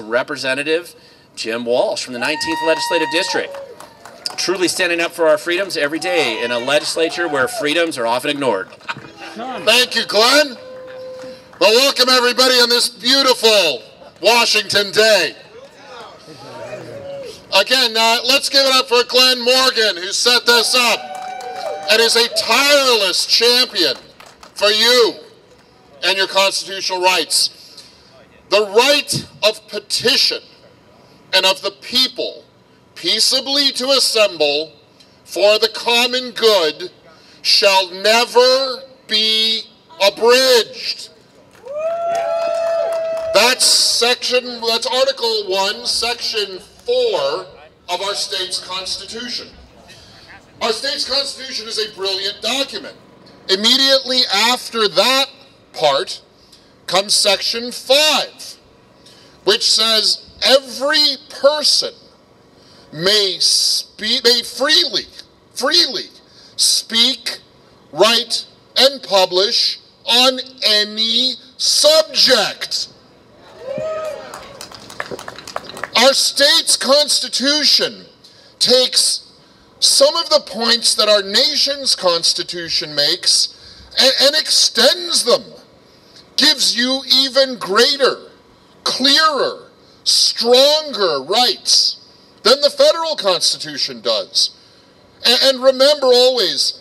Representative Jim Walsh from the 19th Legislative District. Truly standing up for our freedoms every day in a legislature where freedoms are often ignored. Thank you, Glenn. Well, welcome everybody on this beautiful Washington day. Again, let's give it up for Glenn Morgan, who set this up and is a tireless champion for you and your constitutional rights. The right of petition and of the people peaceably to assemble for the common good shall never be abridged. That's Article 1, Section 4 of our state's Constitution. Our state's Constitution is a brilliant document. Immediately after that part comes Section 5, which says every person may freely speak, write, and publish on any subject. Our state's Constitution takes some of the points that our nation's Constitution makes and extends them. Gives you even greater, clearer, stronger rights than the federal Constitution does. And remember always,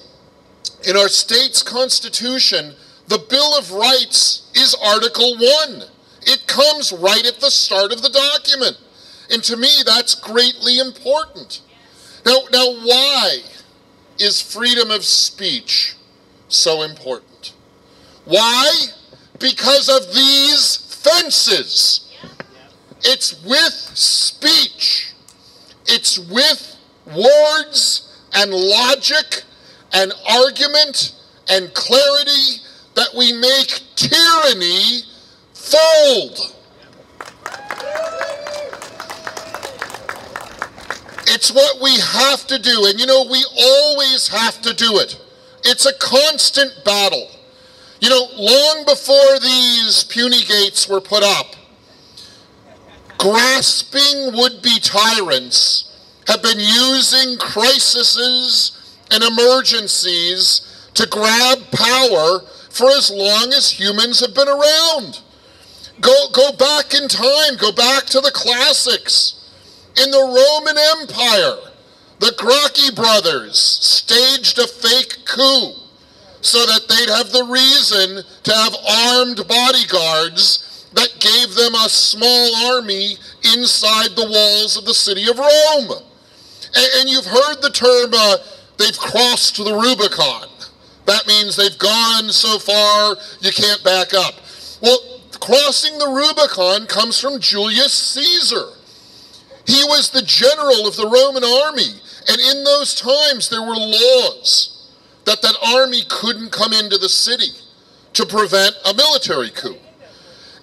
in our state's Constitution, the Bill of Rights is Article 1. It comes right at the start of the document. And to me, that's greatly important. Now why is freedom of speech so important? Why? Because of these fences. It's with speech. It's with words and logic and argument and clarity that we make tyranny fold. It's what we have to do, and you know, we always have to do it. It's a constant battle. You know, long before these puny gates were put up, grasping would-be tyrants have been using crises and emergencies to grab power for as long as humans have been around. Go back in time, go back to the classics. In the Roman Empire, the Gracchi brothers staged a fake coup so that they'd have the reason to have armed bodyguards that gave them a small army inside the walls of the city of Rome. And you've heard the term, they've crossed the Rubicon. That means they've gone so far, you can't back up. Well, crossing the Rubicon comes from Julius Caesar. He was the general of the Roman army, and in those times there were laws that army couldn't come into the city to prevent a military coup.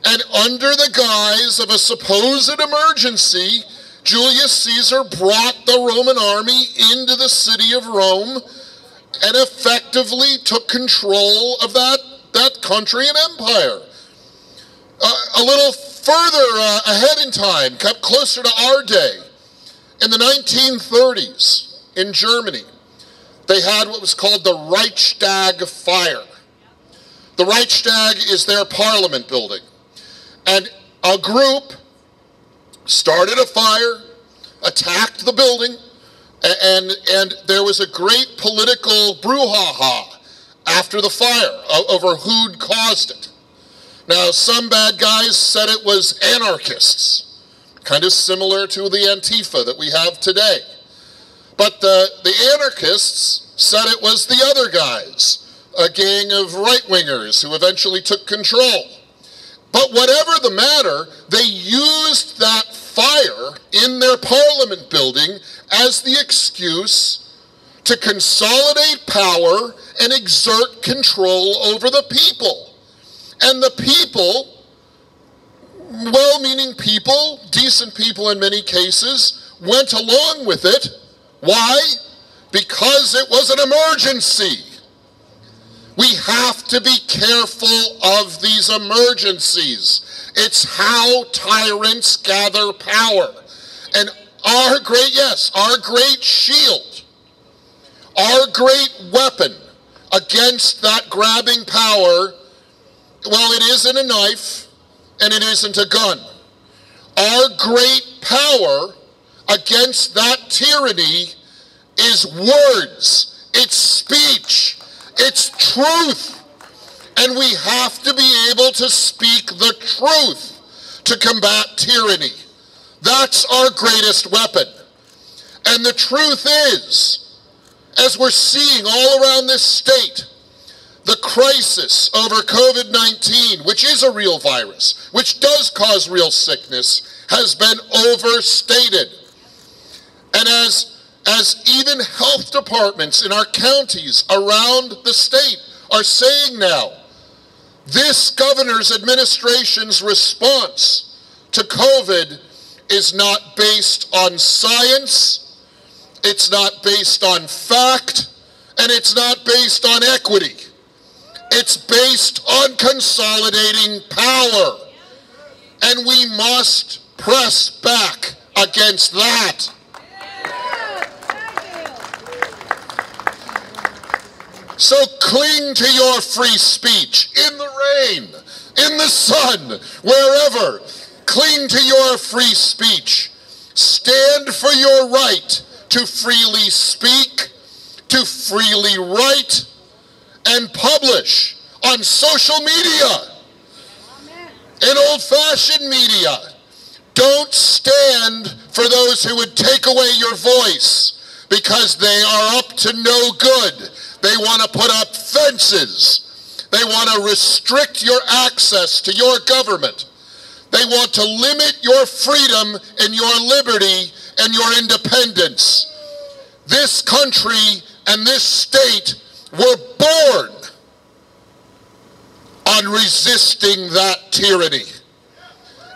And under the guise of a supposed emergency, Julius Caesar brought the Roman army into the city of Rome and effectively took control of that country and empire. A little further ahead in time, closer to our day, in the 1930s in Germany, they had what was called the Reichstag fire. The Reichstag is their parliament building. And a group started a fire, attacked the building, and there was a great political brouhaha after the fire over who'd caused it. Now, some bad guys said it was anarchists, kind of similar to the Antifa that we have today. But the anarchists said it was the other guys, a gang of right-wingers who eventually took control. But whatever the matter, they used that fire in their parliament building as the excuse to consolidate power and exert control over the people. And the people, well-meaning people, decent people in many cases, went along with it. Why? Because it was an emergency. We have to be careful of these emergencies. It's how tyrants gather power. And our great, yes, our great shield, our great weapon against that grabbing power, well, it isn't a knife and it isn't a gun. Our great power against that tyranny is words, it's speech, it's truth. And we have to be able to speak the truth to combat tyranny. That's our greatest weapon. And the truth is, as we're seeing all around this state, the crisis over COVID-19, which is a real virus, which does cause real sickness, has been overstated. And as even health departments in our counties around the state are saying now, this governor's administration's response to COVID is not based on science, it's not based on fact, and it's not based on equity. It's based on consolidating power. And we must press back against that. So cling to your free speech in the rain, in the sun, wherever. Cling to your free speech. Stand for your right to freely speak, to freely write, and publish on social media, in old-fashioned media. Don't stand for those who would take away your voice because they are up to no good. They want to put up fences. They want to restrict your access to your government. They want to limit your freedom and your liberty and your independence. This country and this state were born on resisting that tyranny.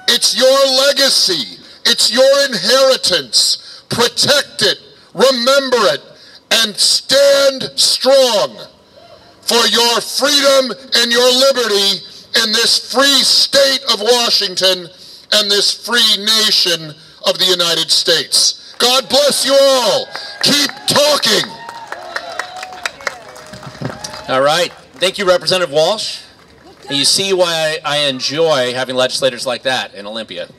It's your legacy. It's your inheritance. Protect it. Remember it. And stand strong for your freedom and your liberty in this free state of Washington and this free nation of the United States. God bless you all. Keep talking. All right. Thank you, Representative Walsh. And you see why I enjoy having legislators like that in Olympia.